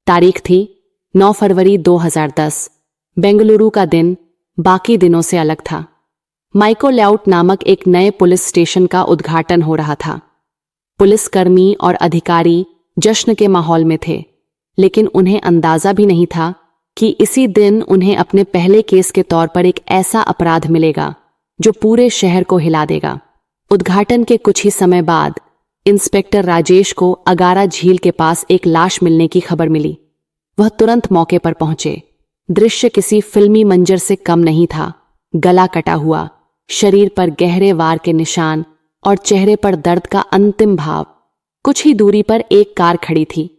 तारीख थी 9 फरवरी 2010। बेंगलुरु का दिन बाकी दिनों से अलग था। माइको लेआउट नामक एक नए पुलिस स्टेशन का उद्घाटन हो रहा था। पुलिसकर्मी और अधिकारी जश्न के माहौल में थे, लेकिन उन्हें अंदाजा भी नहीं था कि इसी दिन उन्हें अपने पहले केस के तौर पर एक ऐसा अपराध मिलेगा जो पूरे शहर को हिला देगा। उद्घाटन के कुछ ही समय बाद इंस्पेक्टर राजेश को अगारा झील के पास एक लाश मिलने की खबर मिली। वह तुरंत मौके पर पहुंचे। दृश्य किसी फिल्मी मंजर से कम नहीं था। गला कटा हुआ, शरीर पर गहरे वार के निशान और चेहरे पर दर्द का अंतिम भाव। कुछ ही दूरी पर एक कार खड़ी थी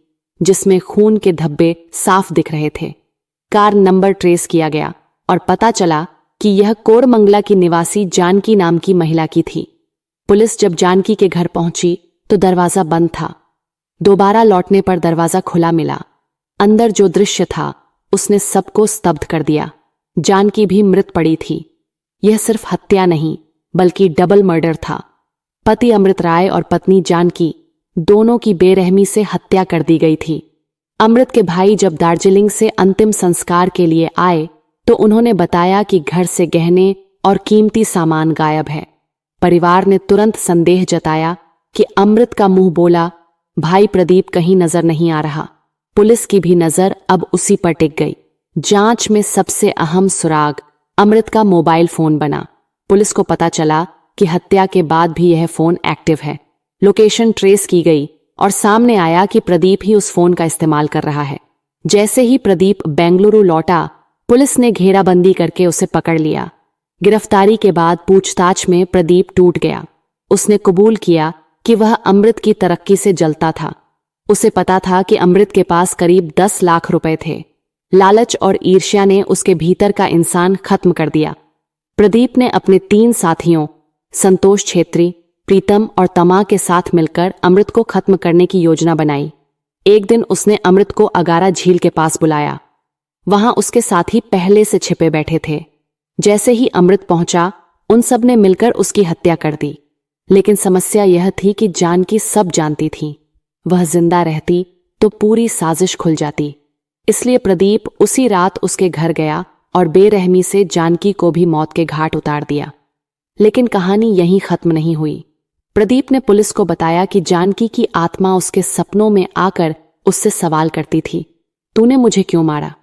जिसमें खून के धब्बे साफ दिख रहे थे। कार नंबर ट्रेस किया गया और पता चला कि यह कोरमंगला की निवासी जानकी नाम की महिला की थी। पुलिस जब जानकी के घर पहुंची तो दरवाजा बंद था। दोबारा लौटने पर दरवाजा खुला मिला। अंदर जो दृश्य था उसने सबको स्तब्ध कर दिया। जानकी भी मृत पड़ी थी। यह सिर्फ हत्या नहीं बल्कि डबल मर्डर था। पति अमृत राय और पत्नी जानकी दोनों की बेरहमी से हत्या कर दी गई थी। अमृत के भाई जब दार्जिलिंग से अंतिम संस्कार के लिए आए तो उन्होंने बताया कि घर से गहने और कीमती सामान गायब है। परिवार ने तुरंत संदेह जताया कि अमृत का मुंह बोला, भाई प्रदीप कहीं नजर नहीं आ रहा। पुलिस की भी नजर अब उसी पर टिक गई। जांच में सबसे अहम सुराग अमृत का मोबाइल फोन बना। पुलिस को पता चला कि हत्या के बाद भी यह फोन एक्टिव है। लोकेशन ट्रेस की गई और सामने आया कि प्रदीप ही उस फोन का इस्तेमाल कर रहा है। जैसे ही प्रदीप बेंगलुरु लौटा, पुलिस ने घेराबंदी करके उसे पकड़ लिया। गिरफ्तारी के बाद पूछताछ में प्रदीप टूट गया। उसने कबूल किया कि वह अमृत की तरक्की से जलता था। उसे पता था कि अमृत के पास करीब 10 लाख रुपए थे। लालच और ईर्ष्या ने उसके भीतर का इंसान खत्म कर दिया। प्रदीप ने अपने 3 साथियों संतोष छेत्री, प्रीतम और तमा के साथ मिलकर अमृत को खत्म करने की योजना बनाई। एक दिन उसने अमृत को अगारा झील के पास बुलाया। वहां उसके साथी पहले से छिपे बैठे थे। जैसे ही अमृत पहुंचा, उन सब ने मिलकर उसकी हत्या कर दी। लेकिन समस्या यह थी कि जानकी सब जानती थी। वह जिंदा रहती तो पूरी साजिश खुल जाती। इसलिए प्रदीप उसी रात उसके घर गया और बेरहमी से जानकी को भी मौत के घाट उतार दिया। लेकिन कहानी यहीं खत्म नहीं हुई। प्रदीप ने पुलिस को बताया कि जानकी की आत्मा उसके सपनों में आकर उससे सवाल करती थी, तूने मुझे क्यों मारा?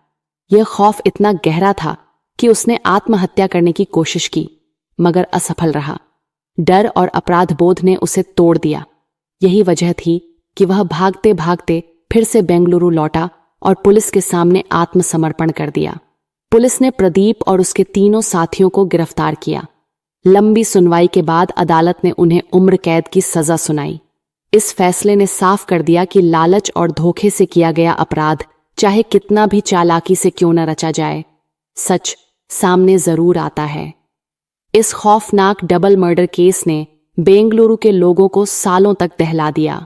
यह खौफ इतना गहरा था कि उसने आत्महत्या करने की कोशिश की, मगर असफल रहा। डर और अपराध बोध ने उसे तोड़ दिया। यही वजह थी कि वह भागते भागते फिर से बेंगलुरु लौटा और पुलिस के सामने आत्मसमर्पण कर दिया। पुलिस ने प्रदीप और उसके 3 साथियों को गिरफ्तार किया। लंबी सुनवाई के बाद अदालत ने उन्हें उम्र कैद की सजा सुनाई। इस फैसले ने साफ कर दिया कि लालच और धोखे से किया गया अपराध चाहे कितना भी चालाकी से क्यों न रचा जाए, सच सामने जरूर आता है। इस खौफनाक डबल मर्डर केस ने बेंगलुरु के लोगों को सालों तक दहला दिया।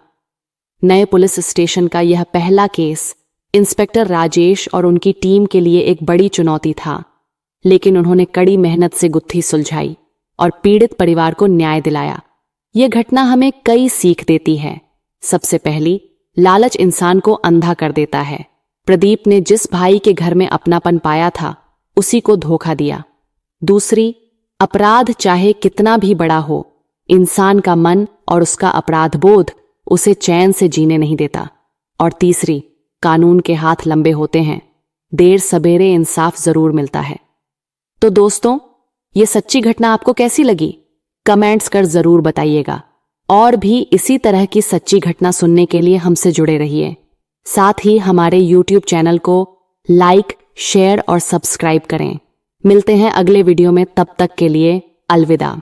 नए पुलिस स्टेशन का यह पहला केस इंस्पेक्टर राजेश और उनकी टीम के लिए एक बड़ी चुनौती था, लेकिन उन्होंने कड़ी मेहनत से गुत्थी सुलझाई और पीड़ित परिवार को न्याय दिलाया। यह घटना हमें कई सीख देती है। सबसे पहली, लालच इंसान को अंधा कर देता है। प्रदीप ने जिस भाई के घर में अपनापन पाया था, उसी को धोखा दिया। दूसरी, अपराध चाहे कितना भी बड़ा हो, इंसान का मन और उसका अपराध बोध उसे चैन से जीने नहीं देता। और तीसरी, कानून के हाथ लंबे होते हैं, देर सबेरे इंसाफ जरूर मिलता है। तो दोस्तों, ये सच्ची घटना आपको कैसी लगी? कमेंट्स कर जरूर बताइएगा। और भी इसी तरह की सच्ची घटना सुनने के लिए हमसे जुड़े रहिए। साथ ही हमारे YouTube चैनल को लाइक, शेयर और सब्सक्राइब करें। मिलते हैं अगले वीडियो में, तब तक के लिए अलविदा।